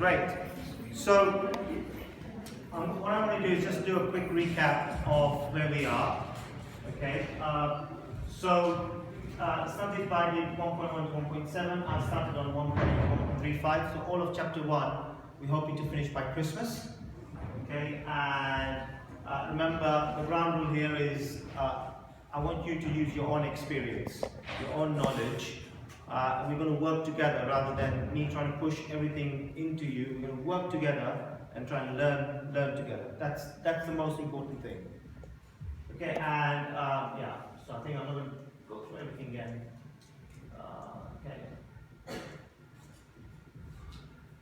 Great. So what I'm going to do is just do a quick recap of where we are. Okay. Started by 1.1 to 1.7. I started on 1.1.35. So all of chapter 1, we're hoping to finish by Christmas. Okay. And remember, the ground rule here is I want you to use your own experience, your own knowledge. We're going to work together rather than me trying to push everything into you. We're going to work together and try and learn together. That's the most important thing. Okay, and so I think I'm not going to go through everything again. Okay.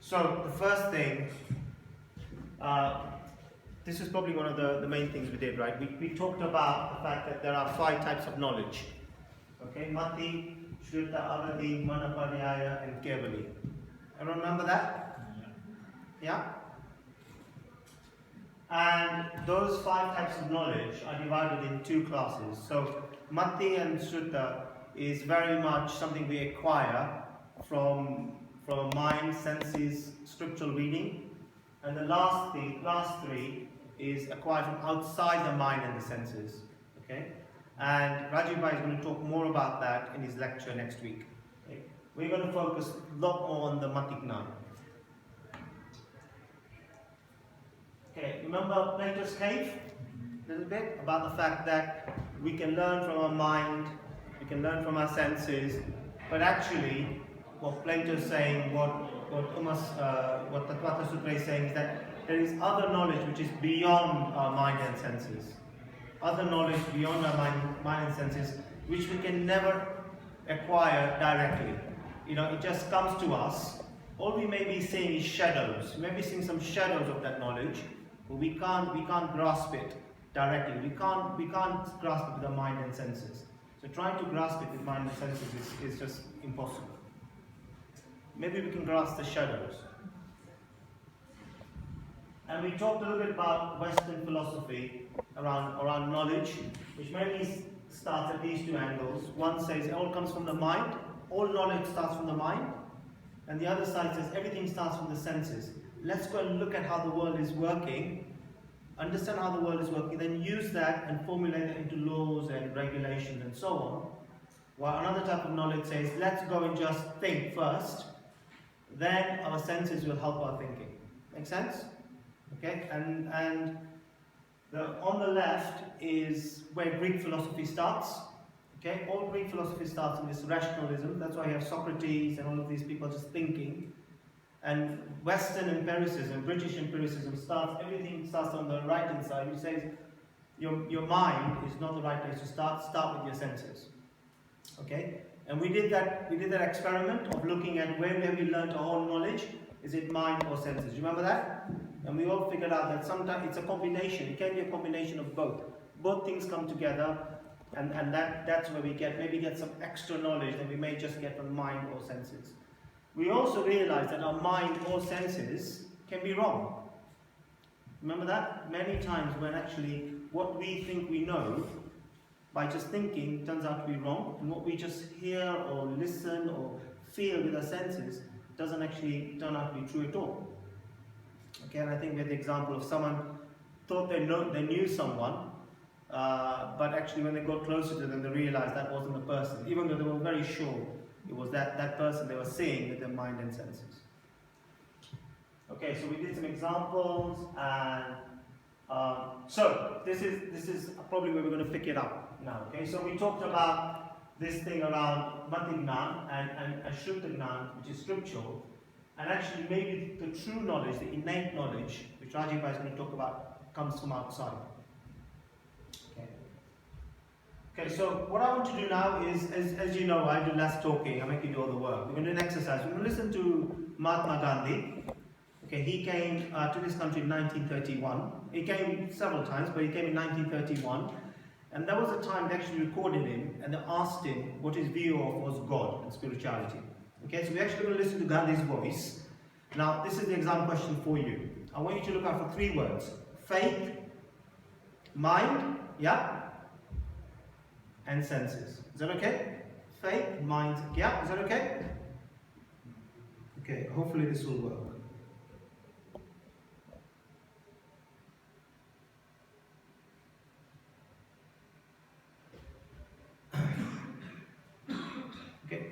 So the first thing, this is probably one of the main things we did, right? We talked about the fact that there are 5 types of knowledge. Okay, Mati, Shruta, Avadi, Manaparyaya, and Kevali. Everyone remember that? Yeah? And those 5 types of knowledge are divided in 2 classes. So, Mati and Shruta is very much something we acquire from mind, senses, scriptural reading. And the last 3 is acquired from outside the mind and the senses. Okay? And Rajiv Bhai is going to talk more about that in his lecture next week. Okay? We're going to focus a lot more on the Matijnana. Okay, remember Plato's cave? A little bit about the fact that we can learn from our mind, we can learn from our senses, but actually, what Plato is saying, what Tattvartha Sutra is saying is that there is other knowledge which is beyond our mind and senses. Other knowledge beyond our mind and senses, which we can never acquire directly. You know, it just comes to us. All we may be seeing is shadows. We may be seeing some shadows of that knowledge, but we can't grasp it directly. We can't grasp it with the mind and senses. So trying to grasp it with mind and senses is just impossible. Maybe we can grasp the shadows. And we talked a little bit about Western philosophy around knowledge, which mainly starts at these 2 angles. One says it all comes from the mind, all knowledge starts from the mind, and the other side says everything starts from the senses. Let's go and look at how the world is working, understand how the world is working, then use that and formulate it into laws and regulations and so on. While another type of knowledge says, let's go and just think first, then our senses will help our thinking. Make sense? Okay, and on the left is where Greek philosophy starts. Okay, all Greek philosophy starts in this rationalism. That's why you have Socrates and all of these people just thinking. And Western empiricism, British empiricism everything starts on the right hand side, which says your mind is not the right place to start. Start with your senses. Okay, and we did that experiment of looking at where have we learned our own knowledge. Is it mind or senses? You remember that? And we all figured out that sometimes it's a combination. It can be a combination of both. Both things come together, and that's where we maybe get some extra knowledge that we may just get from mind or senses. We also realize that our mind or senses can be wrong. Remember that? Many times when actually what we think we know, by just thinking, turns out to be wrong, and what we just hear or listen or feel with our senses doesn't actually turn out to be true at all. Okay, and I think we had the example of someone thought they knew someone, but actually when they got closer to them, they realized that wasn't the person, even though they were very sure it was that person they were seeing with their mind and senses. Okay, so we did some examples, and so this is probably where we're going to pick it up now. Okay, so we talked about this thing around Matijnana and Shruta, which is scriptural, and actually maybe the true knowledge, the innate knowledge, which Rajiv Bhai is going to talk about, comes from outside. Okay, so what I want to do now is, as you know, I do less talking, I make you do all the work. We're going to do an exercise. We're going to listen to Mahatma Gandhi. Okay, he came to this country in 1931. He came several times, but he came in 1931. And there was a time they actually recorded him and they asked him what his view of was God and spirituality. Okay, so we're actually going to listen to Gandhi's voice. Now, this is the exam question for you. I want you to look out for 3 words. Faith, mind, yeah, and senses. Is that okay? Faith, mind, yeah, is that okay? Okay, hopefully this will work.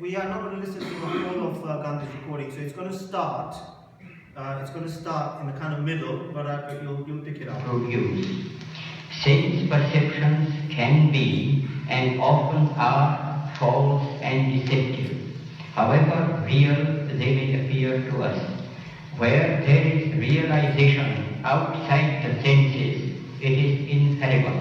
we are not going to listen to the whole of Gandhi's recording, so it's going to start. It's going to start in the kind of middle, but you'll pick it up. Produce. Sense perceptions can be and often are false and deceptive. However real they may appear to us. Where there is realization outside the senses, it is infallible.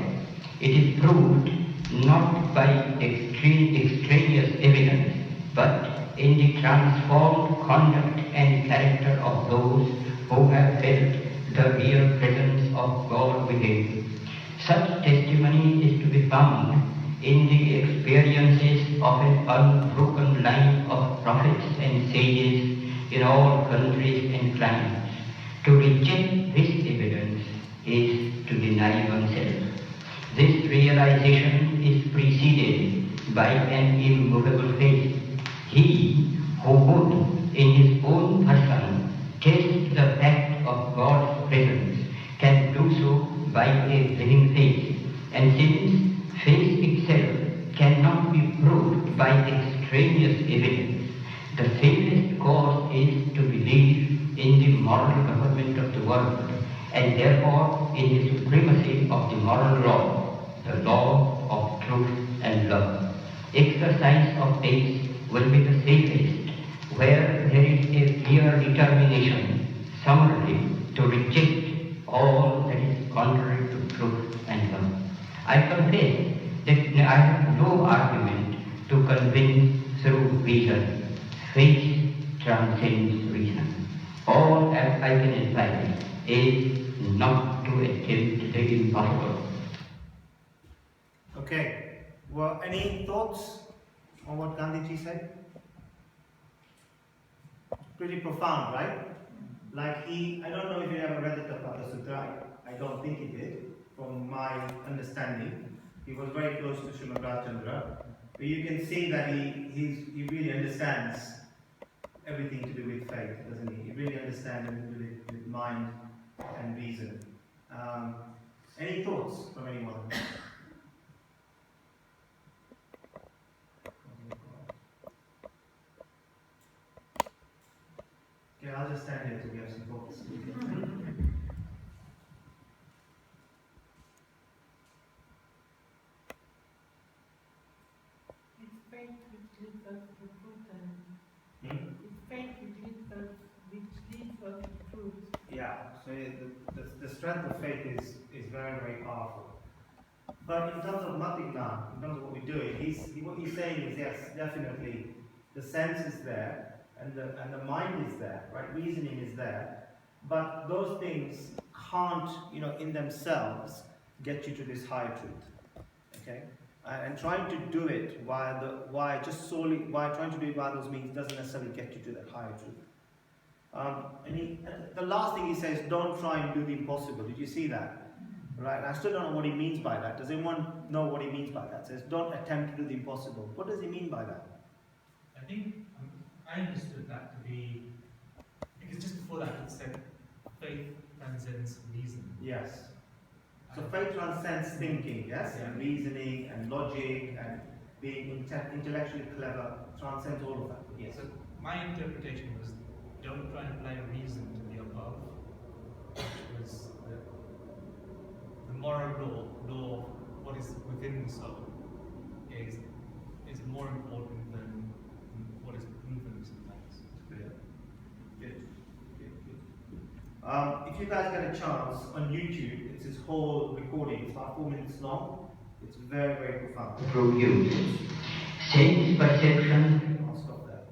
It is proved not by extraneous evidence, but in the transformed conduct and character of those who have felt the real presence of God within. Such testimony is to be found in the experiences of an unbroken line of prophets and sages in all countries and climates. To reject this evidence is to deny oneself. This realization is preceded by an immovable faith. He who would, in his own person, test the fact of God's presence can do so by a living faith. And since faith itself cannot be proved by extraneous evidence, the safest course is to believe in the moral government of the world, and therefore in the supremacy of the moral law, the law of truth and love. Exercise of faith will be the safest where there is a clear determination, summarily, to reject all that is contrary to truth and love. I confess that I have no argument to convince through reason. Faith transcends reason. All that I can advise is not to attempt the impossible. Okay. Well, any thoughts on what Gandhiji said? Pretty profound, right? Like I don't know if you ever read the Tattvartha Sutra. I don't think he did, from my understanding. He was very close to Srimad Rajchandra. But you can see that he really understands everything to do with faith, doesn't he? He really understands everything to do with mind and reason. Any thoughts from anyone? Okay, I'll just stand here till we have some thoughts. It's faith which leads us to truth, and it's faith which leads us to truth. Yeah, so the strength of faith is very, very powerful. But in terms of Matijnana, in terms of what we do, what he's saying is, yes, definitely, the sense is there, and the mind is there, right? Reasoning is there, but those things can't, in themselves, get you to this higher truth. Okay, and trying to do it while trying to do it by those means doesn't necessarily get you to that higher truth. The last thing he says, don't try and do the impossible. Did you see that? Right? And I still don't know what he means by that. Does anyone know what he means by that? It says, don't attempt to do the impossible. What does he mean by that? I think I understood that to be, because just before that it said faith transcends reason. Yes. So faith transcends thinking, yes, Yeah. and reasoning and logic and being intellectually clever, transcends all of that. Yes. So my interpretation was, don't try and apply reason to the above, which was the moral law of what is within the soul is more important than what is proven sometimes. Good. If you guys get a chance, on YouTube, it's his whole recording. It's about 4 minutes long. It's very, very profound. Through use. Sense perception. I'll stop there.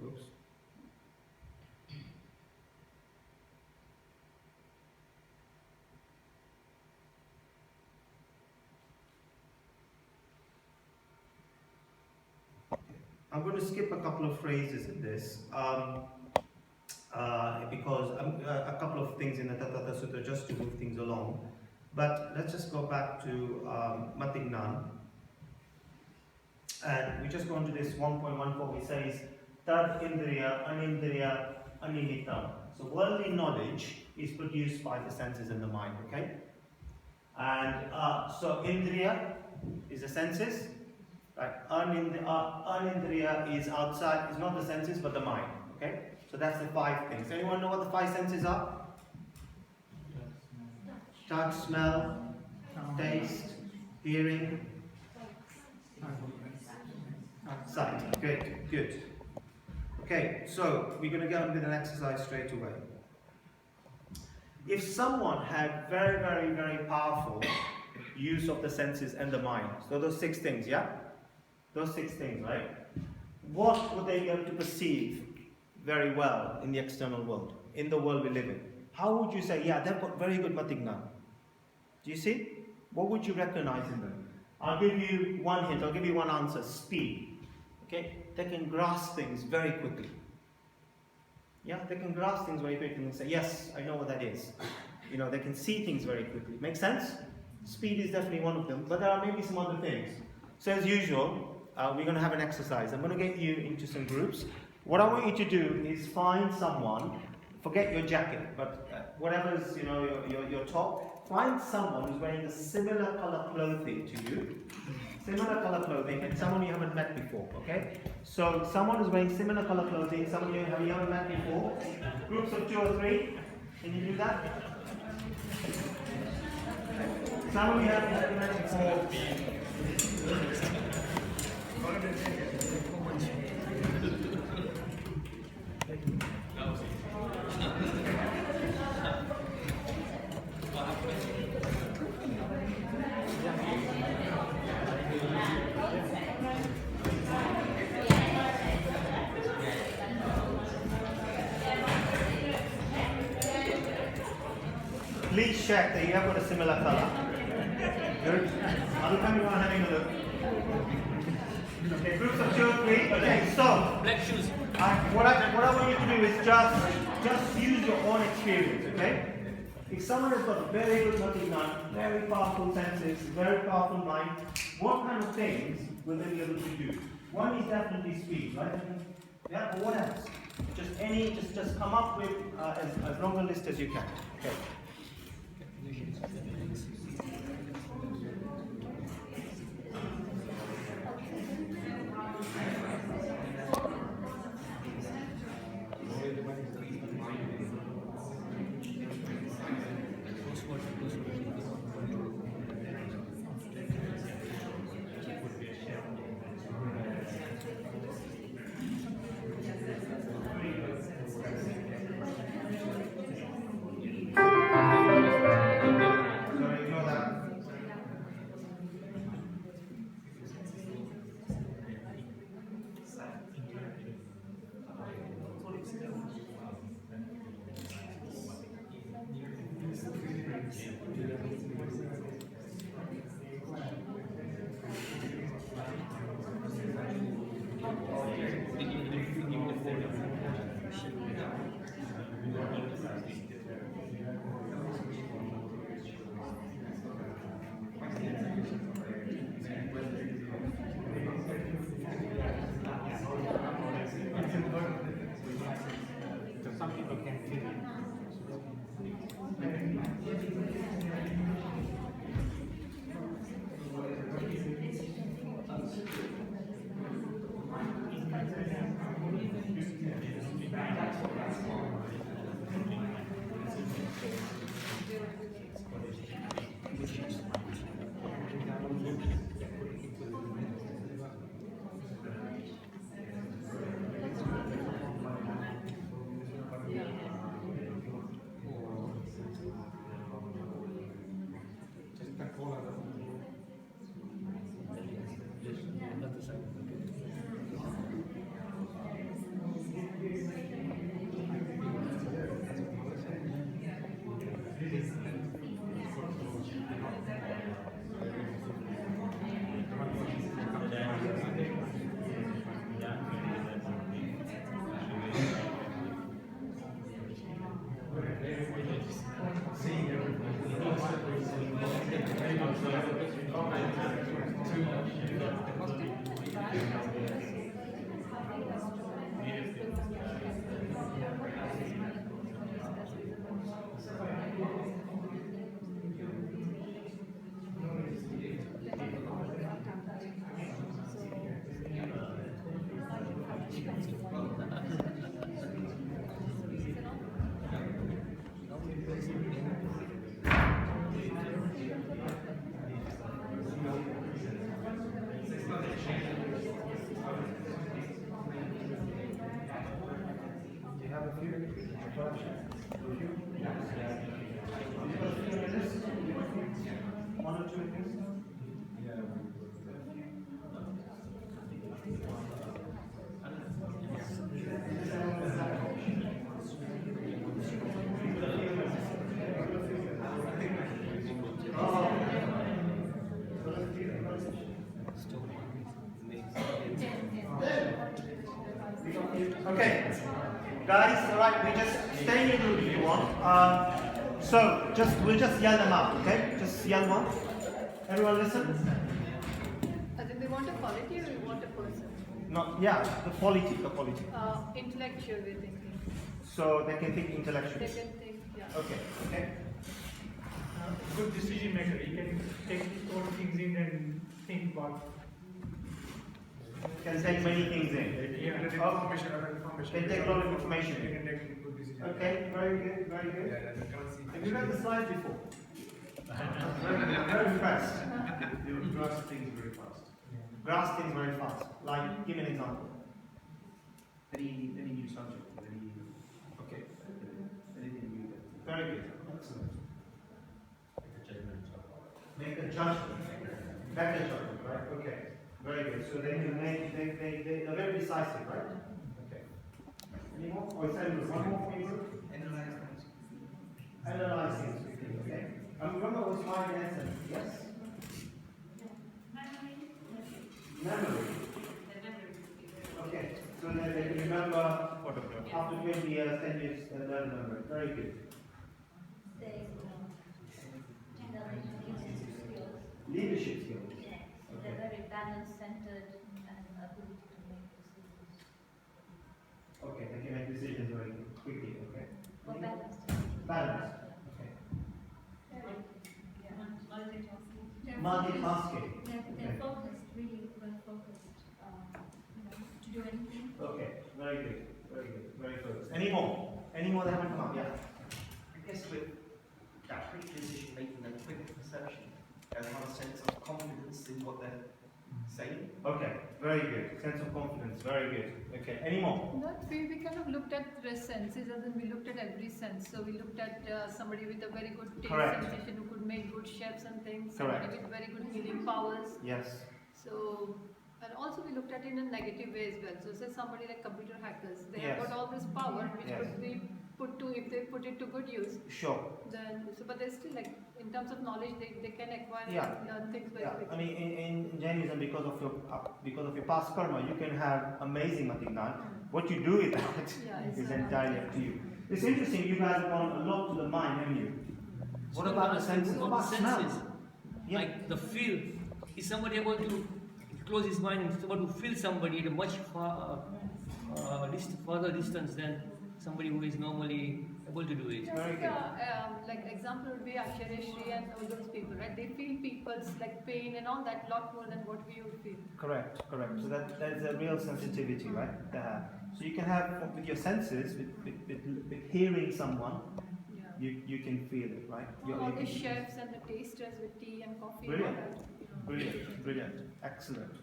Oops. I'm going to skip a couple of phrases in this because a couple of things in the Tattvartha Sutra just to move things along. But let's just go back to Matijnana. And we just go into this 1.14. He says, Tad Indriya Anindriya Animitam. So worldly knowledge is produced by the senses and the mind, okay? And so indriya is the senses, right? Anindriya is outside, is not the senses but the mind, okay? So that's the 5 things. Anyone know what the 5 senses are? Touch, smell, taste, hearing, sight. Great, good. Okay, so we're going to get on with an exercise straight away. If someone had very, very, very powerful use of the senses and the mind, so those 6 things, yeah? Those 6 things, right? What would they be able to perceive very well in the external world, in the world we live in? How would you say, yeah, they've got very good Matijnana? Do you see? What would you recognize in them? I'll give you one hint, I'll give you one answer: speed. Okay? They can grasp things very quickly. Yeah, they can grasp things very quickly and say, yes, I know what that is. You know, they can see things very quickly. Make sense? Speed is definitely one of them, but there are maybe some other things. So as usual, we're going to have an exercise. I'm going to get you into some groups. What I want you to do is find someone, forget your jacket, but whatever's, you know, your top, find someone who's wearing a similar color clothing to you. Similar color clothing, and someone you haven't met before, okay? So someone who's wearing similar color clothing, someone you haven't met before, groups of 2 or 3, can you do that? Someone you haven't met before. Please check that you have got a similar color. Good. Other time you are having a look. Okay, groups of 2 or 3. Okay, so Black shoes. what I want you to do is just use your own experience, okay? If someone has got a very good Matijnana, very powerful senses, very powerful mind, what kind of things will they be able to do? One is definitely speed, right? Yeah, but what else? Just come up with as long a list as you can. Okay. Some people can feel it. One or two things? Okay, guys, all right, we just stay in your group if you want. We'll just yell them out, okay? Just yell one. Everyone listen. I think they want a quality or we want a person? No, yeah, the quality. Intellectual, we're thinking. So they can think intellectually. They can think, yeah. Okay. Good decision maker. He can take all things in and think about. Can take many things in. Yeah. Information. Can take a lot of information. He can take good decision. Okay, very good, very good. Have you read the slides before? I'm very impressed. They will grasp things very fast. Grasp things very fast. Like, give me an example. Any new subject, Okay. anything new. Very good. Excellent. Make a judgment. Better judgment, right? Okay. Very good. So they're very decisive, right? Okay. Any more? Or is that one more for you? Analyze things. Okay. And remember it was 5 in essence, yes? Memory. Okay. So then they can remember after 20 years, 10 years, they'll remember. Very good. Leadership skills. They're very balance-centered and ability to make decisions. Okay, they can make decisions very quickly, okay? Or balanced. Balance. Okay. Multitasking. They're focused, really well focused, to do anything. Okay, very good, very good, very focused. Any more? Any more that haven't come up? Yeah. I guess with that quick decision making and quick perception, they have a sense of confidence in what they're saying. Okay, very good. Sense of confidence, very good. Okay, any more? That way we kind of looked at the senses, as in we looked at every sense. So we looked at somebody with a very good taste Correct. sensation who could make good chefs and things. Correct. Somebody with very good healing powers. Yes. So, and also we looked at it in a negative way as well. So say somebody like computer hackers, they Yes. have got all this power which Yes. could be put to, if they put it to good use, Sure. then, so but they're still like, in terms of knowledge, they can acquire Yeah. and learn things very Yeah, quickly. I mean, in Jainism, because of your past karma, you can have amazing Matijnana. What you do with that Yeah, it's is not entirely up up to you. It's interesting. You guys have gone a lot to the mind, haven't you? What about the senses? What about smell? senses? Yeah. Like the feel. Is somebody able to close his mind and able to feel somebody at a much further distance than somebody who is normally able to do it? Just Very good. like example would be Akshareshri and all those people, right? They feel people's like pain and all that lot more than what we would feel. Correct. So that's a real sensitivity, right? There. So you can have with your senses, with hearing someone, Yeah. you can feel it, right? All the chefs and the tasters with tea and coffee. and Brilliant. all that. Brilliant. Excellent.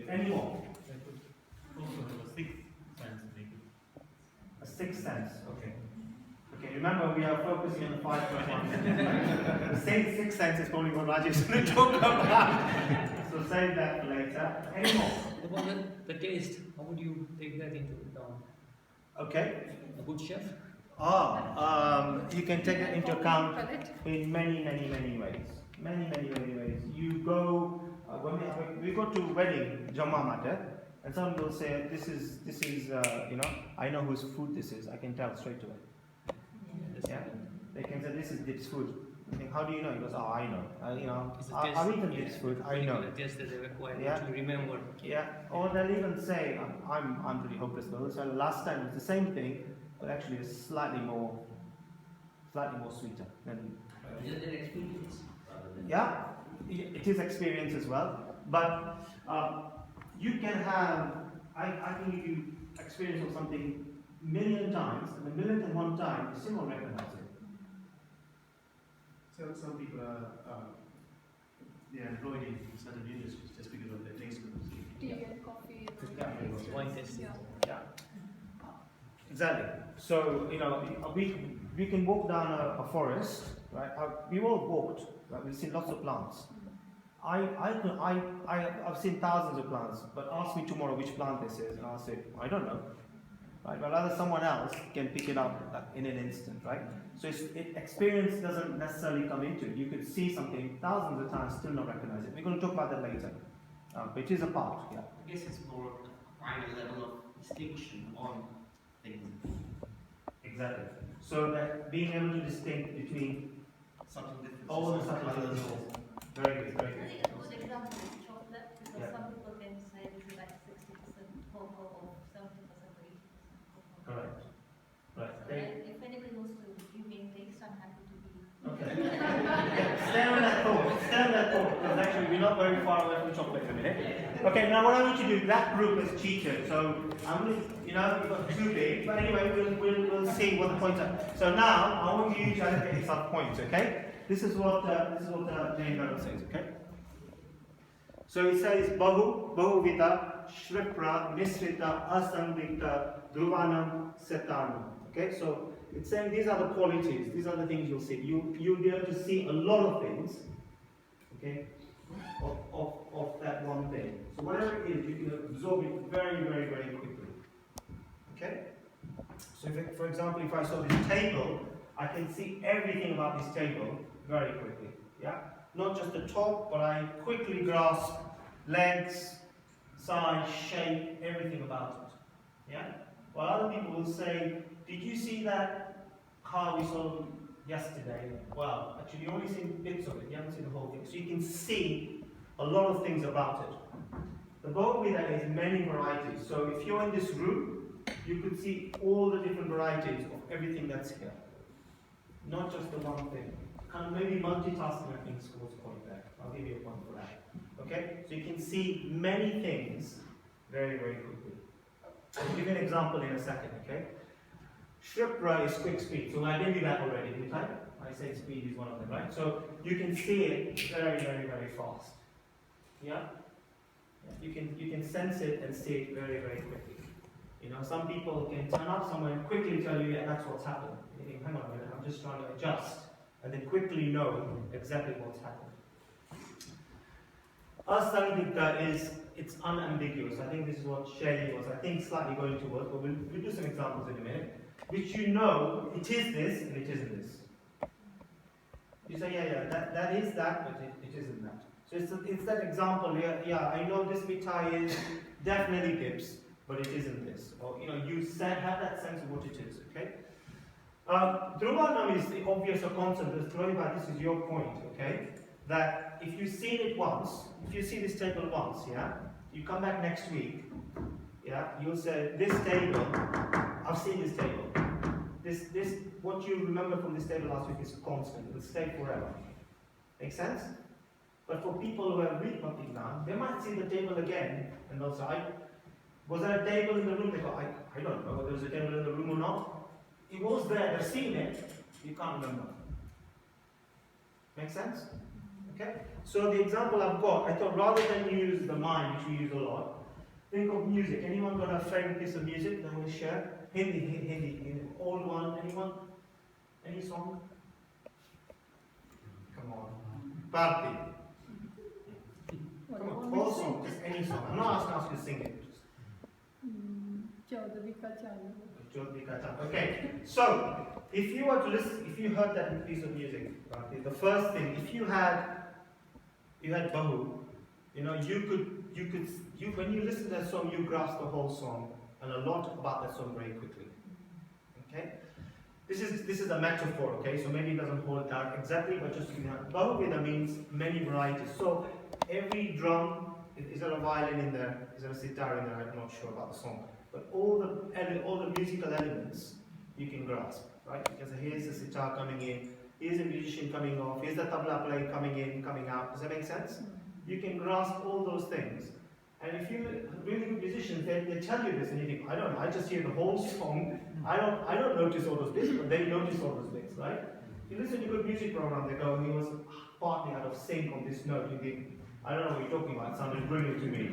Any more? Also have a sixth sense, maybe. A sixth sense. Okay. Remember, we are focusing on the 5.1. The sixth sense is probably what Raj is going to talk about. So save that for later. Any more? What about the taste? How would you take that into account? Okay. A good chef? You can take it into account Palate. in many ways. Many ways. You go when we go to wedding, Jamma Mata, and someone will say, "This is I know whose food this is. I can tell straight away." Yeah, they can say, "This is Dip's food." I think, how do you know? He goes, "Oh, I know. It's a I've eaten Dip's food. I know." The taste that they require Yeah. to remember. Yeah, or they'll even say, "I'm pretty hopeless though." So last time it's the same thing, but actually it's slightly more sweeter than. Is it an experience? Yeah, it is experience as well, but you can have. I can give you experience of something million times, and the millionth and one time you still won't recognize it. So some people are they're employed in certain industries just because of their taste buds. Tea and coffee. Yeah. And Wine tasting. yeah. Yeah. Exactly. So, we can walk down a forest, right? We've all walked, right? We've seen lots of plants. I've seen thousands of plants, but ask me tomorrow which plant this is, and I'll say, I don't know. Right? But rather someone else can pick it up in an instant, right? So experience doesn't necessarily come into it. You could see something thousands of times, still not recognize it. We're going to talk about that later. But it is a part, yeah. I guess it's more of a finer level of distinction on things. Exactly. So that being able to distinguish between Something different. all the subtle differences. Very good, very I good. think a good example is chocolate, because Yeah. some people can say this is like 60% cocoa or 70% or 80% cocoa. Correct. Right. So if anybody wants to give me a taste, I'm happy to be. Okay. Yeah, stay on that thought. Stay on that thought, because actually we're not very far away from chocolate in a minute. Okay, now what I want you to do, that group is cheated, so I'm going to, we've got too big, but anyway, we'll see what the points are. So now, I want you to allocate some points, okay? This is what Jane says, okay? So it says, Bahuvita, Shripra, Misrita, Asangvita, Dhruvanam, Setanam. Okay, so it's saying these are the qualities, these are the things you'll see. You'll be able to see a lot of things, okay, of that one thing. So whatever it is, you can absorb it very, very, very quickly. Okay? So if, for example, if I saw this table, I can see everything about this table very quickly. Yeah? Not just the top, but I quickly grasp legs, size, shape, everything about it. Yeah? While other people will say, did you see that car we saw yesterday? Well, actually you only seen bits of it, you haven't seen the whole thing. So you can see a lot of things about it. The Bhagavad is many varieties. So if you're in this room, you could see all the different varieties of everything that's here. Not just the one thing. Kind of maybe multitasking, I think, scores a point there. I'll give you a point for that. Okay? So you can see many things very, very quickly. I'll give you an example in a second, okay? Shripra is quick speed. So I gave you that already, didn't I? I said speed is one of them, right? So you can see it very, very, very fast. Yeah? You can sense it and see it very, very quickly. Some people can turn up somewhere and quickly tell you, yeah, that's what's happened. You think, hang on a minute, I'm just trying to adjust. And then quickly know exactly what's happened. Asangvita it's unambiguous. I think this is what Shelley was, slightly going towards, but we'll do some examples in a minute. Which it is this and it isn't this. You say, yeah, that is that, but it isn't that. So it's that example, yeah, I know this mitai is definitely dips, but it isn't this. Or, you have that sense of what it is, okay? Dhruvanam is the obvious or constant. This is your point, okay? That if you've seen it once, if you see this table once, yeah, you come back next week, yeah, you'll say, this table, I've seen this table. This, what you remember from this table last week is constant. It will stay forever. Make sense? But for people who have read Matijnana, they might see the table again, and they'll say, was there a table in the room? They go, I don't know whether there was a table in the room or not. It was there, they've seen it, you can't remember. Make sense? Okay? So the example I've got, I thought rather than use the mind, which we use a lot, think of music. Anyone got a favorite piece of music they want to share? Hindi, old one, anyone? Any song? Come on. Bharti. Come on, whole song, just any song. I'm not asking you to sing it. Okay, so if you were to listen, if you heard that piece of music, the first thing, if you had Bahu, you could when you listen to that song, you grasp the whole song and a lot about that song very quickly. Okay, this is a metaphor. Okay, so maybe it doesn't hold down exactly, but just Bahuveda means many varieties. So every drum, is there a violin in there? Is there a sitar in there? I'm not sure about the song. But all the musical elements you can grasp, right? Because here's the sitar coming in, here's a musician coming off, here's the tabla player coming in, coming out. Does that make sense? You can grasp all those things. And if you're really good musicians, they tell you this, and you think, I don't know, I just hear the whole song. I don't notice all those bits, but they notice all those bits, right? You listen to a good music program, they go, he was partly out of sync on this note. You think, I don't know what you're talking about. It sounded brilliant to me.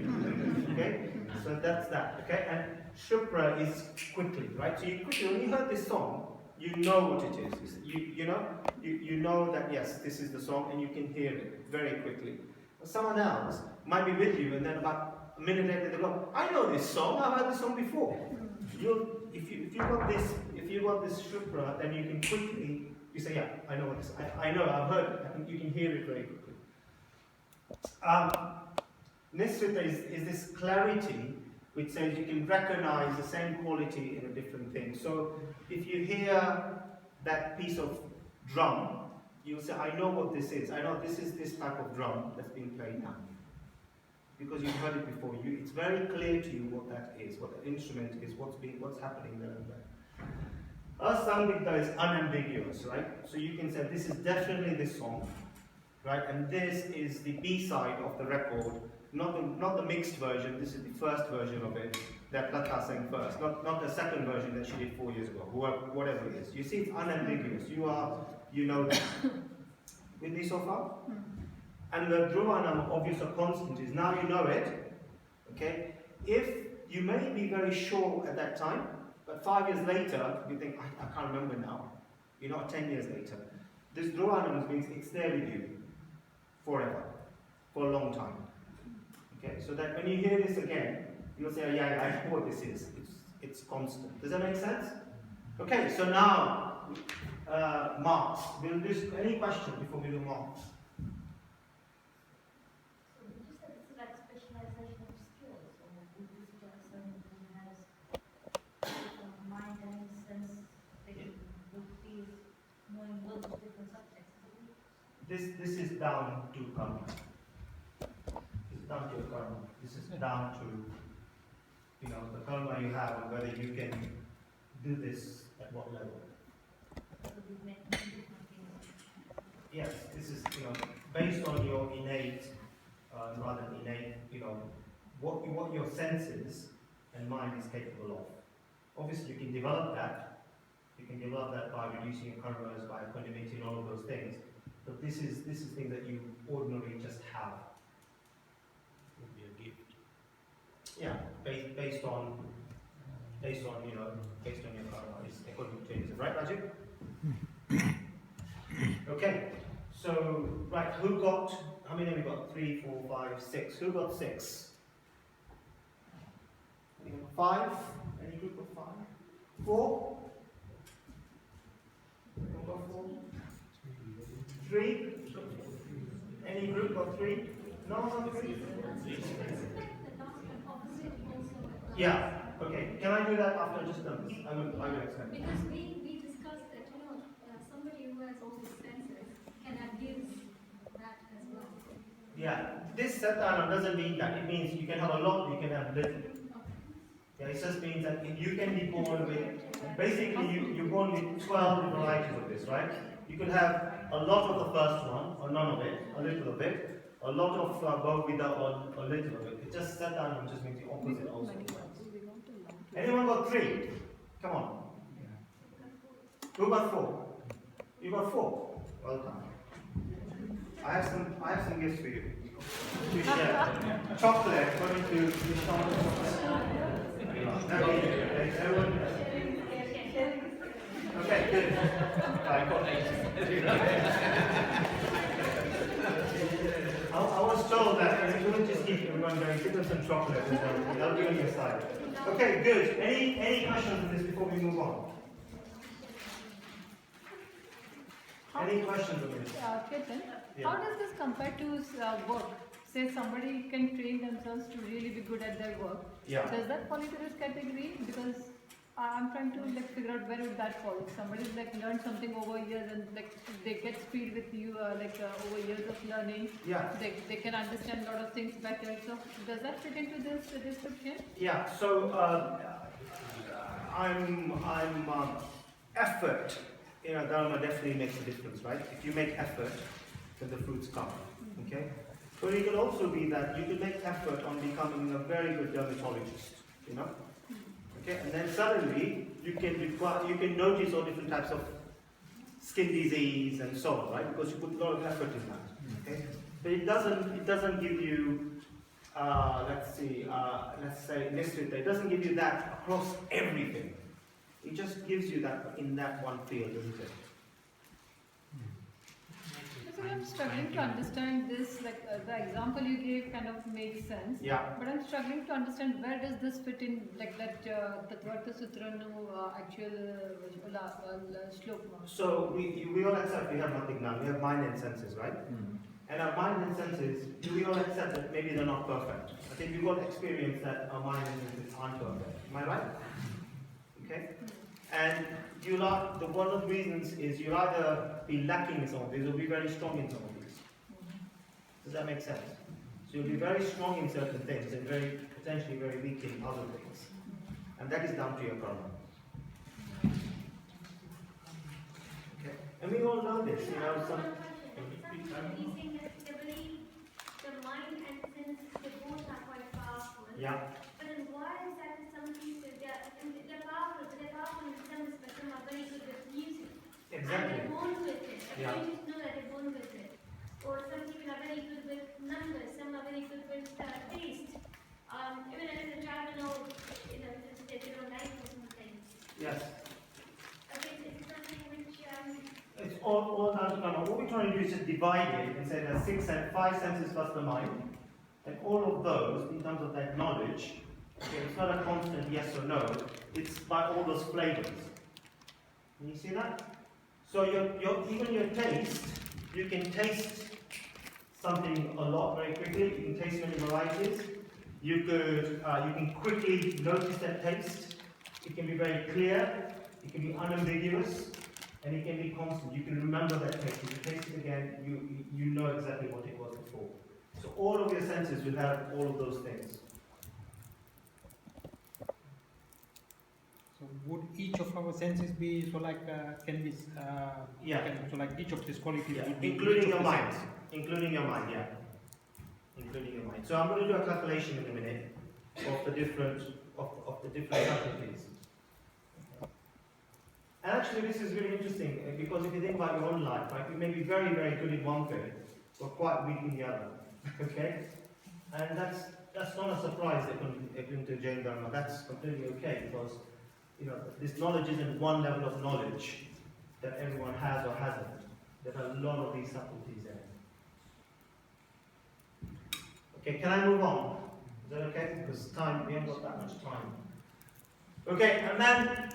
Okay, so that's that. Okay, and Shupra is quickly, right? So you quickly, when you heard this song, you know what it is. You know that yes, this is the song, and you can hear it very quickly. But someone else might be with you, and then about a minute later they go, "I know this song. I've heard this song before." If you got this Shupra, then you can quickly say, "Yeah, I know what this. I know. I've heard it. I think you can hear it very quickly." Nisrita is this clarity which says you can recognize the same quality in a different thing. So if you hear that piece of drum, you'll say, "I know what this is. I know this is this type of drum that's being played now." Because you've heard it before. It's very clear to you what that is, what the instrument is, what's happening there and there. Asambhikta is unambiguous, right? So you can say this is definitely this song, right? And this is the B-side of the record, not the mixed version. This is the first version of it that Lata sang first, not the second version that she did 4 years ago, whatever it is. You see, it's unambiguous. You know that. With me so far? And the Dhruvanam, obvious or constant, is now you know it. Okay? If you may be very sure at that time, but 5 years later, you think, I can't remember now. You're not 10 years later. This Dhruvanam means it's there with you forever, for a long time. Okay? So that when you hear this again, you'll say, oh, yeah, I know what this is. It's constant. Does that make sense? Okay, so now, marks. We'll do any question before we do marks. This is down to karma. It's down to your karma. This is down to the karma you have and whether you can do this at what level. Yes, this is based on your innate, rather than innate, what your senses and mind is capable of. Obviously, you can develop that. You can develop that by reducing your karmas, by equanimity, and all of those things. But this is things that you ordinarily just have. Would be a gift. Yeah, based on your karma, is according to it, right, Raju? Okay, so right, how many have we got? 3, 4, 5, 6. Who got 6? 5? Any group of 5? 4? Anyone got 4? 3? Any group got 3? No one got 3? Yeah. Okay. Can I do that after just numbers? I will explain. Because we discussed that somebody who has all the senses can abuse that as well. Yeah. This satana doesn't mean that. It means you can have a lot, you can have little. Yeah, it just means that you can be born with, basically you're born with 12 varieties of this, right? You could have a lot of the first one, or none of it, a little of it, a lot of Bhagavita, or a little of it. It just satana just means the opposite also. Anyone got 3? Come on. Who got 4? You got 4? Well done. I have some gifts for you. To share. Chocolate, going to the chocolate. Everyone. Okay, good. I got 8. I was told that you wouldn't just keep everyone going, give them some chocolate and they'll be on your side. Okay, good. Any questions on this before we move on? Any questions on this? Ketan, Yeah. how does this compare to work? Say somebody can train themselves to really be good at their work. Yeah. Does that fall into this category? Because I'm trying to figure out where would that fall. If somebody's learned something over years and they get speed with you over years of learning. Yeah. They can understand a lot of things better. So does that fit into this description? Yeah. So effort in a dharma definitely makes a difference, right? If you make effort, then the fruits come. Okay. But it could also be that you could make effort on becoming a very good dermatologist. Okay, and then suddenly you can notice all different types of skin disease and so on, right? Because you put a lot of effort in that. Okay, but it doesn't give you, let's say it doesn't give you that across everything. It just gives you that in that one field, doesn't it? So I'm struggling to understand this, like the example you gave kind of makes sense. Yeah. But I'm struggling to understand where does this fit in, like that Tattvartha Sutra no actual shlok. So we all accept we have Matijnana, we have mind and senses, right? And our mind and senses, do we all accept that maybe they're not perfect? I think we all experience that our mind and senses aren't perfect. Am I right? Okay? And one of the reasons is you'll either be lacking in some of these or be very strong in some of these. Does that make sense? So you'll be very strong in certain things and potentially very weak in other things. And that is down to your karma. Okay? And we all know this, you know, Some people saying that they believe the mind and sense, they both are quite powerful. Yeah. But then why is that some people, they're powerful, but they're powerful in some respects, some are very good with music. Exactly. And they're born with it. Yeah. You just know that they're born with it. Or some people are very good with numbers, some are very good with taste. Even as a child, they don't like something. Yes. Okay, so it's something which, It's all down to karma. What we're trying to do is just divide it and say there's 5 senses plus the mind. And all of those, in terms of that knowledge, okay, it's not a constant yes or no, it's by all those flavors. Can you see that? So even your taste, you can taste something a lot very quickly, you can taste many varieties. You can quickly notice that taste. It can be very clear, it can be unambiguous, and it can be constant. You can remember that taste. If you taste it again, you know exactly what it was before. So all of your senses will have all of those things. So would each of our senses be so like can be so like each of these qualities would be Including each your of the mind. senses? Including your mind, yeah. Including your mind. So I'm going to do a calculation in a minute of the different faculties. And actually this is really interesting because if you think about your own life, right, you may be very, very good in one thing, but quite weak in the other. Okay? And that's not a surprise according to Jain Dharma. That's completely okay because this knowledge isn't one level of knowledge that everyone has or hasn't. There are a lot of these subtleties in it. Okay, can I move on? Is that okay? Because we haven't got that much time. Okay, and then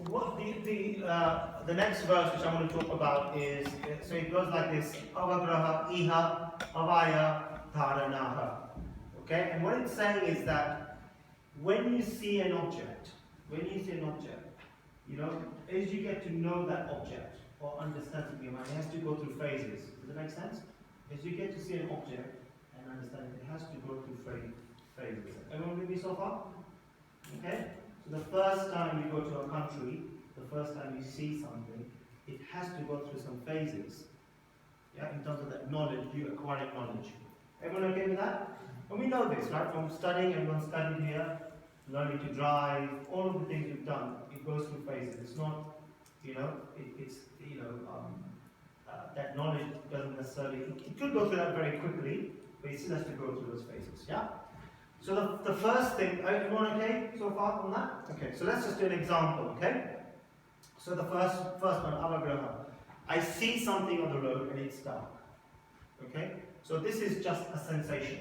what the next verse which I'm going to talk about is, so it goes like this: Avagraha, Iha, Avaya, Dharanaha. Okay, and what it's saying is that when you see an object, as you get to know that object or understand it, it has to go through phases. Does that make sense? As you get to see an object and understand it, it has to go through phases. Everyone with me so far? Okay? So the first time you go to a country, the first time you see something, it has to go through some phases. Yeah, in terms of that knowledge, you acquiring knowledge. Everyone okay with that? And we know this, right? From studying, everyone studied here, learning to drive, all of the things you've done, it goes through phases. It's not, that knowledge doesn't necessarily, it could go through that very quickly, but it still has to go through those phases, yeah? So the first thing, everyone okay so far on that? Okay, so let's just do an example, okay? So the first one, Avagraha. I see something on the road and it's dark, okay? So this is just a sensation.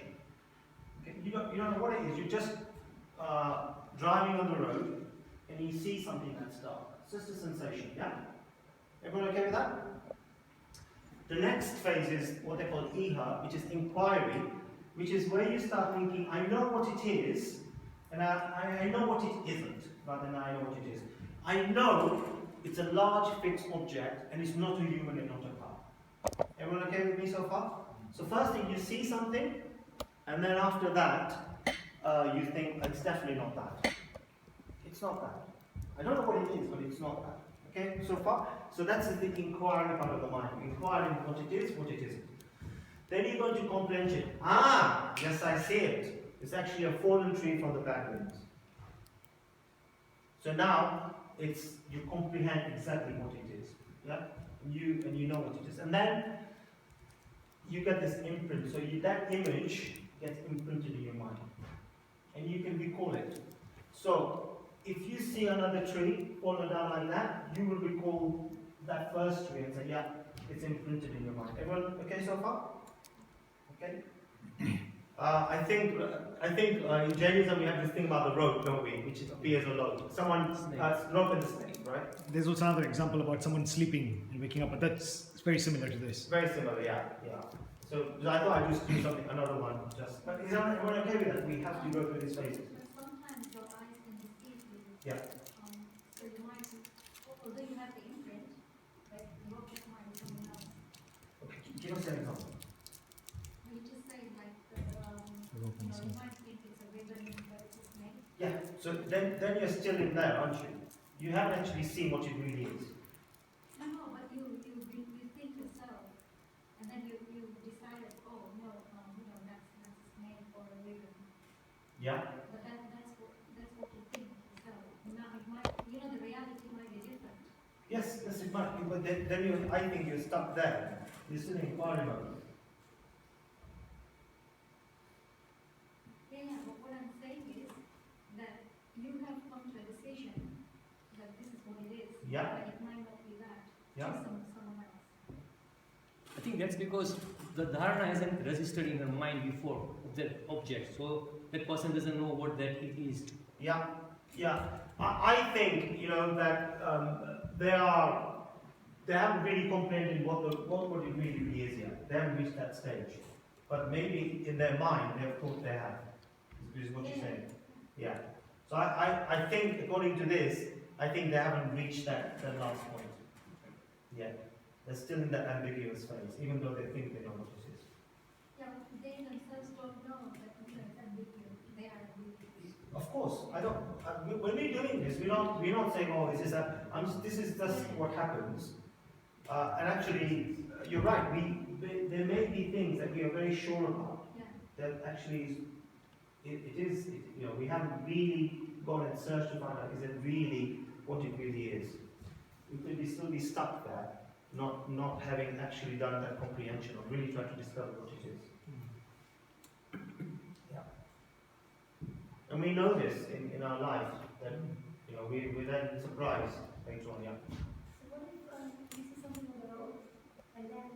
Okay? You don't know what it is, you're just driving on the road and you see something that's dark. It's just a sensation, yeah? Everyone okay with that? The next phase is what they call Iha, which is inquiry, which is where you start thinking, I know what it is, and I know what it isn't, rather than I know what it is. I know it's a large fixed object, and it's not a human and not a car. Everyone okay with me so far? So first thing, you see something, and then after that, you think, it's definitely not that. It's not that. I don't know what it is, but it's not that. Okay, so far? So that's the inquiry part of the mind. Inquiring what it is, what it isn't. Then you go to comprehension. Ah, yes, I see it. It's actually a fallen tree from the background. So now you comprehend exactly what it is. Yeah? And you know what it is. And then you get this imprint. So that image gets imprinted in your mind. And you can recall it. So if you see another tree fallen down like that, you will recall that first tree and say, yeah, it's imprinted in your mind. Everyone okay so far? Okay? I think in Jainism we have this thing about the rope, don't we? Which appears alone. Someone rope and the snake, right? There's also another example about someone sleeping and waking up, but that's very similar to this. Very similar, yeah. So I thought I'd just do something, another one. But is everyone okay with that? We have to go through these phases. Sometimes your eyes can deceive you. Yeah. So you might, although you have the imprint, but your object might be something else. Okay, give us an example. You just say like, you might think it's a ribbon, but it's a snake. Yeah, so then you're still in there, aren't you? You haven't actually seen what it really is. No, but you think yourself, and then you decide, oh no, that's a snake or a ribbon. Yeah. But that's what you think yourself. Now it might, the reality might be different. Yes, it might be, but then I think you're stuck there. You're still in inquiry mode. Yeah, but what I'm saying is that you have come to a decision that this is what it is. Yeah. But it might not be that. Yeah. Choose someone else. I think that's because the dharana hasn't registered in her mind before of that object, so that person doesn't know what that it is. Yeah. I think that they haven't really comprehended what it really is yet. They haven't reached that stage, but maybe in their mind they have thought they have. Is what you're saying. Yeah. So I think according to this, I think they haven't reached that last point yet. They're still in that ambiguous phase, even though they think they know what it is. Yeah, but they themselves don't know that it's ambiguous. They are ambiguous. Of course, I don't. When we're doing this, we're not saying, "Oh, this is just what happens." And actually, you're right. There may be things that we are very sure about. Yeah. That actually we haven't really gone and searched to find out is it really what it really is. We could still be stuck there, not having actually done that comprehension or really trying to discover what it is. Yeah. And we know this in our life that we're then surprised later on. Yeah. So what if you see something on the road and then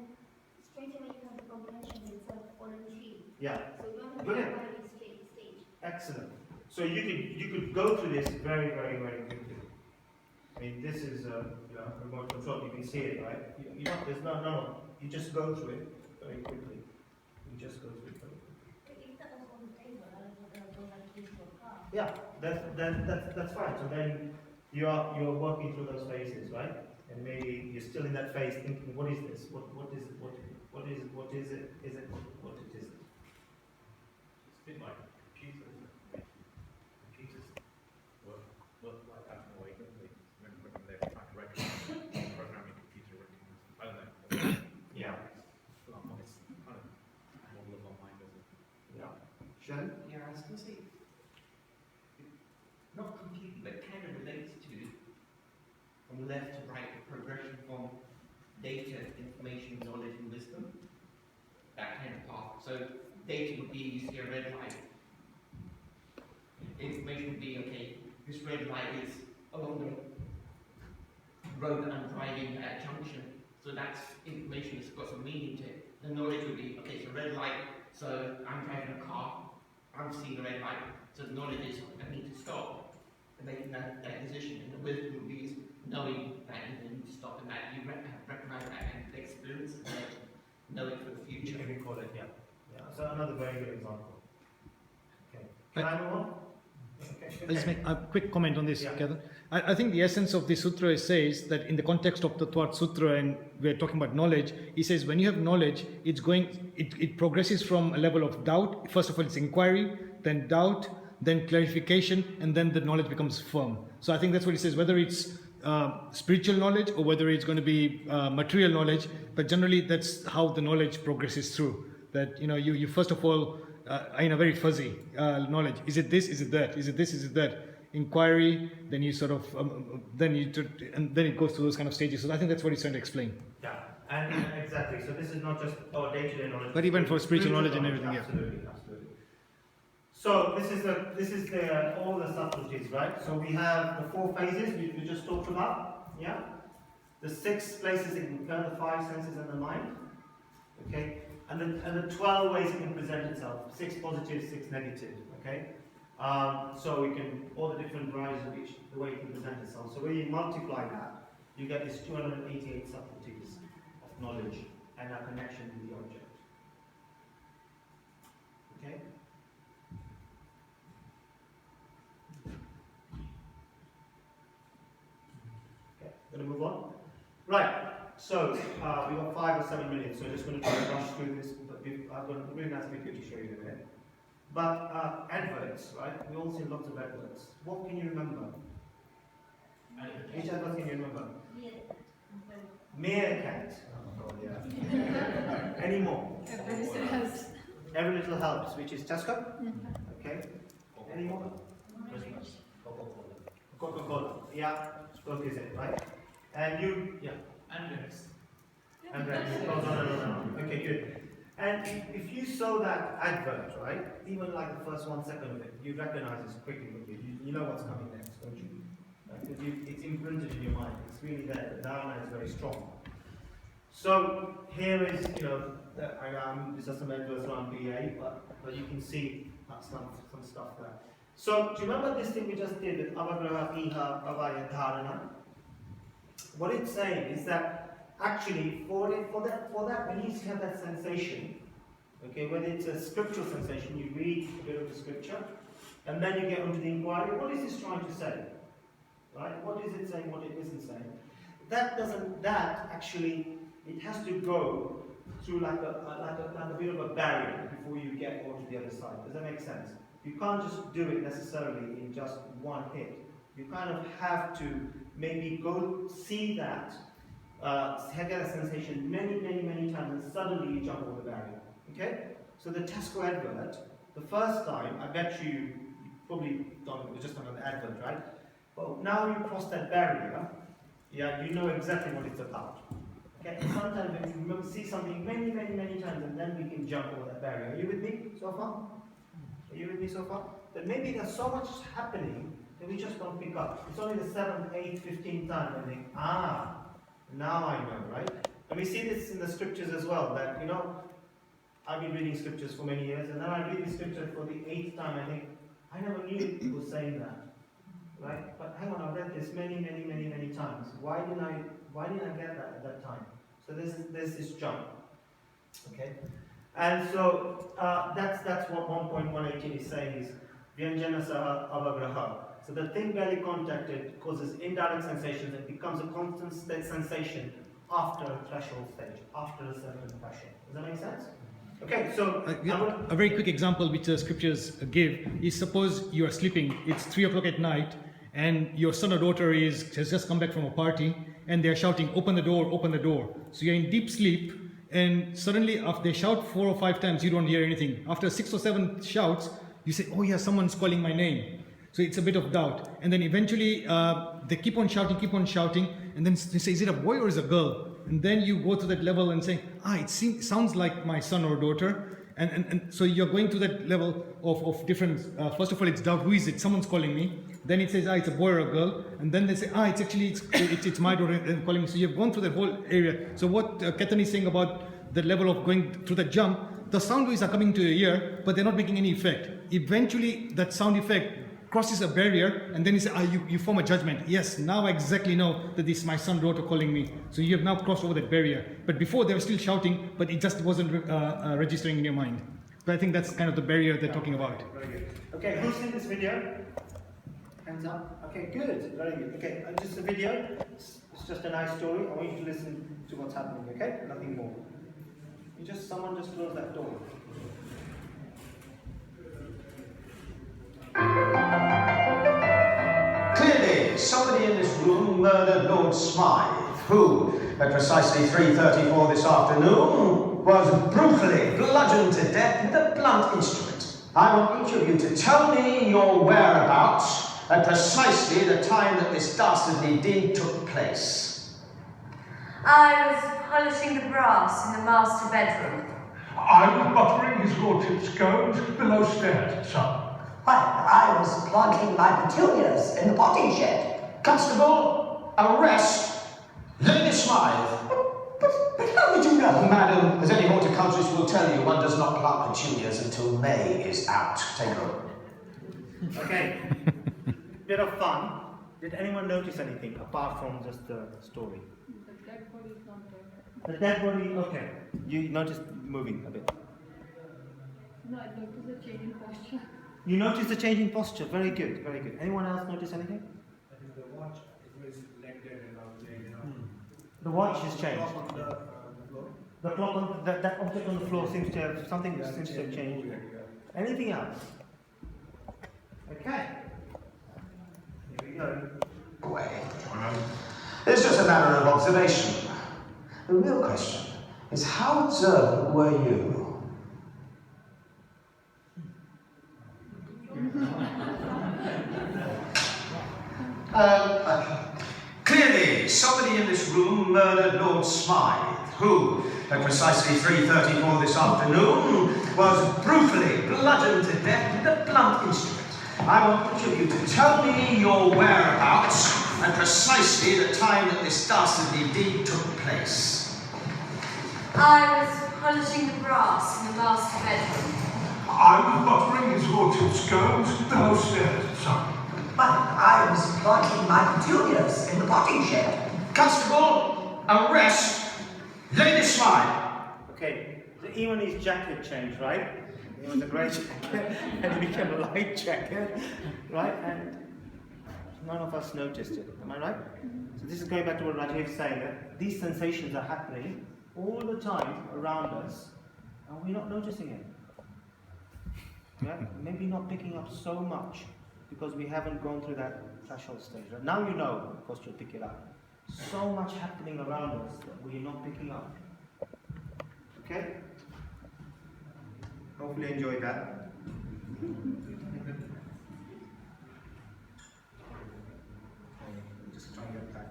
straight away you have the comprehension itself on a tree? Yeah. So you don't have Brilliant. to go stage. Excellent. So you could go through this very, very, very quickly. I mean, this is remote control. You can see it, right? There's no. You just go through it very quickly. You just go through it very quickly. If that was on the table, I would go like this to a car. Yeah, that's fine. So then you're working through those phases, right? And maybe you're still in that phase thinking, what is this? What is it? What is it? What is it? Is it what it is? It's a bit like computers. Computers work like that in a way, don't they? When they're trying to recognize programming computer recognize. I don't know. Yeah. It's kind of model of our mind, isn't it? Yeah. Shannon? Yeah, I was going to say, not completely, but kind of relates to, from left to right, the progression from data, information, knowledge, and wisdom. That kind of path. So data would be, you see a red light. Information would be, okay, this red light is along the road that I'm driving at a junction. So that's information that's got some meaning to it. The knowledge would be, okay, it's a red light, so I'm driving a car, I'm seeing a red light, so the knowledge is I need to stop and making that decision. And the wisdom would be knowing that you need to stop and that you recognize that and experience and then know it for the You future. can recall it, yeah. So another very good example. Okay. Can I move on? Okay. I'll just make a quick comment on this, Yeah. Ketan. I think the essence of the sutra says that in the context of Tattvartha Sutra, and we're talking about knowledge, he says when you have knowledge, it progresses from a level of doubt. First of all, it's inquiry, then doubt, then clarification, and then the knowledge becomes firm. So I think that's what he says, whether it's spiritual knowledge or whether it's going to be material knowledge, but generally that's how the knowledge progresses through. That you first of all are in a very fuzzy knowledge. Is it this? Is it that? Is it this? Is it that? Inquiry. Then you sort of and then it goes through those kind of stages. So I think that's what he's trying to explain. Yeah, And exactly, so this is not just our day-to-day knowledge. But even for spiritual knowledge and everything, absolutely, absolutely. So this is the all the subtleties, right? So we have the 4 phases we just talked about, yeah. The 6 places it can occur, the 5 senses and the mind, okay. And the 12 ways it can present itself, 6 positive, 6 negative, okay. So we can all the different varieties of each the way it can present itself. So when you multiply that, you get these 288 subtleties of knowledge and our connection to the object. Okay? Okay, gonna move on? Right, so we've got 5 or 7 minutes, so I'm just going to try to rush through this, but I've got a really nice video to show you in a minute. But adverts, right? We all see lots of adverts. What can you remember? Which adverts can you remember? Meerkat. Oh, God, yeah. Any more? Every little helps. Every little helps, which is Tesco. Okay. Any more? Coca-Cola. Yeah. Coke is it, right? And you, yeah. And Rex. And Rex. No. Okay, good. And if you saw that advert, right? Even like the first 1 second of it, you recognize it quickly. You know what's coming next, don't you? It's imprinted in your mind. It's really there. The dharana is very strong. So here is, you know, these are some adverts around BA, but you can see some stuff there. So do you remember this thing we just did with avagraha, iha, avaya, dharana? What it's saying is that actually for that we need to have that sensation. Okay, whether it's a scriptural sensation, you read a bit of the scripture, and then you get onto the inquiry. What is this trying to say? Right? What is it saying? What it isn't saying? That actually, it has to go through like a bit of a barrier before you get onto the other side. Does that make sense? You can't just do it necessarily in just one hit. You kind of have to maybe go see that, get a sensation many times, and suddenly you jump over the barrier. Okay? So the Tesco advert, the first time, I bet you probably done it just on an advert, right? But now you cross that barrier, yeah, you know exactly what it's about. Okay? Sometimes when you see something many times, and then we can jump over that barrier. Are you with me so far? Are you with me so far? That maybe there's so much happening that we just don't pick up. It's only the 7th, 8th, 15th time and think, now I know, right? And we see this in the scriptures as well, that, you know, I've been reading scriptures for many years, and then I read the scripture for the 8th time, I think, I never knew it was saying that. Right? But hang on, I've read this many times. Why didn't I get that at that time? So there's this jump. Okay? And so that's what 1.118 is saying is Vyanjana Saha Avagraha. So the thin belly contacted causes indirect sensations and becomes a constant sensation after a threshold stage, after a certain threshold. Does that make sense? Okay, so a very quick example which the scriptures give is, suppose you are sleeping, it's 3 o'clock at night, and your son or daughter has just come back from a party, and they're shouting, open the door, open the door. So you're in deep sleep, and suddenly after they shout 4 or 5 times, you don't hear anything. After 6 or 7 shouts, you say, oh yeah, someone's calling my name. So it's a bit of doubt. And then eventually they keep on shouting, and then they say, is it a boy or is it a girl? And then you go to that level and say, it sounds like my son or daughter. And so you're going to that level of different, first of all, it's doubt, who is it? Someone's calling me. Then it says, it's a boy or a girl. And then they say, it's my daughter calling me. So you've gone through that whole area. So what Ketan is saying about the level of going through that jump, the sound waves are coming to your ear, but they're not making any effect. Eventually, that sound effect crosses a barrier, and then you say, you form a judgment. Yes, now I exactly know that this is my son, daughter calling me. So you have now crossed over that barrier. But before they were still shouting, but it just wasn't registering in your mind. But I think that's kind of the barrier they're talking about. Very good. Okay, who's seen this video? Hands up. Okay, good. Very good. Okay, just a video. It's just a nice story. I want you to listen to what's happening. Okay, nothing more. Someone just close that door. Clearly, somebody in this room murdered Lord Smythe, who, at precisely 3:34 this afternoon, was brutally bludgeoned to death with a blunt instrument. I want each of you to tell me your whereabouts at precisely the time that this dastardly deed took place. I was polishing the brass in the master bedroom. I was buttering his lordship's scones below stairs, sir. Why, I was planting my petunias in the potting shed. Constable, arrest Lady Smythe. But how did you know? Madam, as any horticulturist will tell you, one does not plant petunias until May is out. Take a look. Okay, bit of fun. Did anyone notice anything apart from just the story? The dead body is not there. The dead body, okay. You noticed moving a bit. No, I noticed the change in posture. You noticed the change in posture. Very good, very good. Anyone else notice anything? I think the watch, it was like that and now laying down. The watch has changed. The clock on the floor. The clock on that object on the floor seems to have something seems to have changed. Anything else? Okay. Here we go. Away. It's just a matter of observation. The real question is, how observant were you? Clearly, somebody in this room murdered Lord Smythe, who, at precisely 3:34 this afternoon, was brutally bludgeoned to death with a blunt instrument. I want each of you to tell me your whereabouts and precisely the time that this dastardly deed took place. I was polishing the brass in the master bedroom. I was buttering his lordship's scones below stairs, sir. I was planting my petunias in the potting shed. Constable, arrest Lady Smythe. Okay, so even his jacket changed, right? It was a grey jacket and it became a light jacket, right? And none of us noticed it, am I right? So this is going back to what Rajiv is saying, that these sensations are happening all the time around us and we're not noticing it. Yeah? Maybe not picking up so much because we haven't gone through that threshold stage. Right? Now you know, of course you'll pick it up. So much happening around us that we're not picking up. Okay? Hopefully enjoy that. Just try and get back.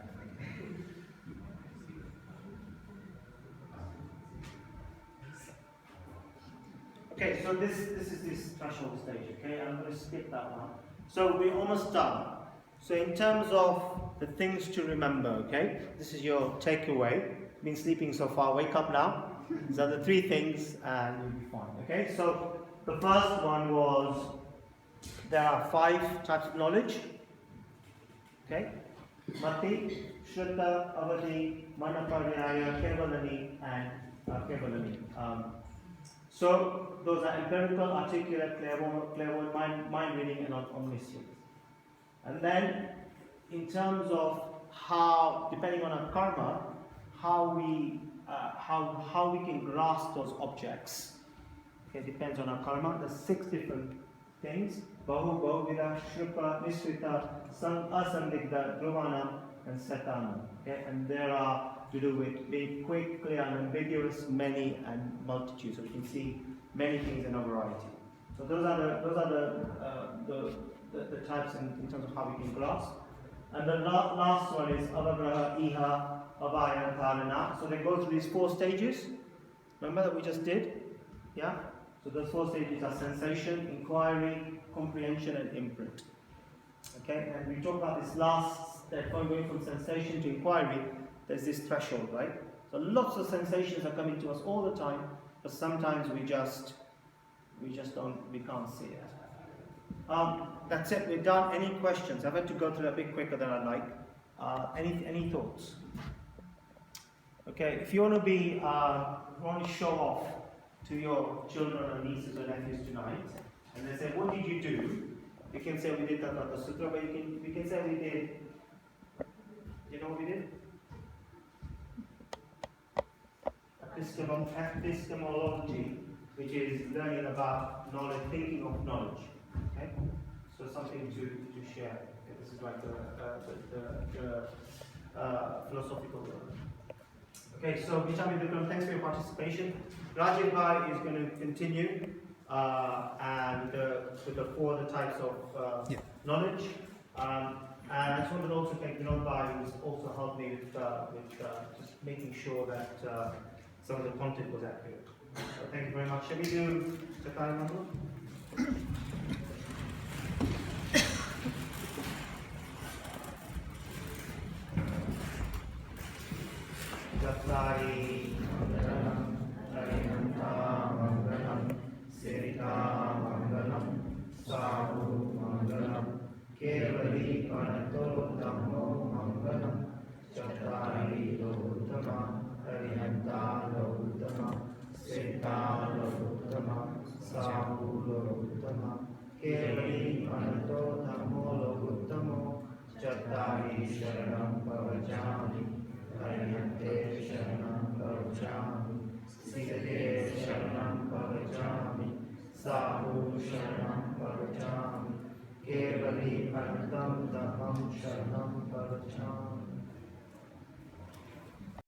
Okay, so this is this threshold stage, okay? I'm going to skip that one. So we're almost done. So in terms of the things to remember, okay? This is your takeaway. Been sleeping so far, wake up now. These are the 3 things and you'll be fine, okay? So the first one was, there are 5 types of knowledge, okay? Mati, Shruta, Avadi, Manaparayaya, Kevalani, and Kevalani. So those are empirical, articulate, clairvoyant, mind reading, and omniscience. And then, in terms of how, depending on our karma, how we can grasp those objects. Okay, depends on our karma. There's 6 different things: Bahu, Bahuvida, Shrupa, Nisrita, Asandigda, Dhruvana, and Setana. Okay, and there are to do with being quick, clear, and ambiguous, many, and multitude. So we can see many things in a variety. So those are the types in terms of how we can grasp. And the last one is Avagraha, Iha, Abhaya, and Dharana. So they go through these 4 stages. Remember that we just did? Yeah? So those 4 stages are sensation, inquiry, comprehension, and imprint. Okay? And we talked about this last step, going from sensation to inquiry. There's this threshold, right? So lots of sensations are coming to us all the time, but sometimes we can't see it. That's it, we're done. Any questions? I've had to go through a bit quicker than I'd like. Any thoughts? Okay, if you want to show off to your children or nieces or nephews tonight, and they say, what did you do? You can say we did Tattvartha Sutra, but we can say we did, you know what we did? Epistemology, which is learning about knowledge, thinking of knowledge. Okay, so something to share. Okay, this is like the philosophical word. Okay, so Vichami Vikram, thanks for your participation. Rajiv Bhai is going to continue and with the 4 other types of knowledge. And I just wanted to also thank Vinod who's also helped me with just making sure that some of the content was accurate. So thank you very much. Shall we do Chattari Mandalam? Chattari Mandalam, Arihanta Mandalam, Sirita Mandalam, Sadhu Mandalam, Kevali Panato Dhammo Mangalam, Chattari Lohuttama, Arihanta Lohuttama, Sita Lohuttama, Sadhu Lohuttama, Kevali Panato Dhammo Lohuttamo, Chattari Sharanam Pavachami, Arihante Sharanam Pavachami, Sita Sharanam Pavachami, Sadhu Sharanam Pavachami, Kevali Antam Dhamam Sharanam Pavachami.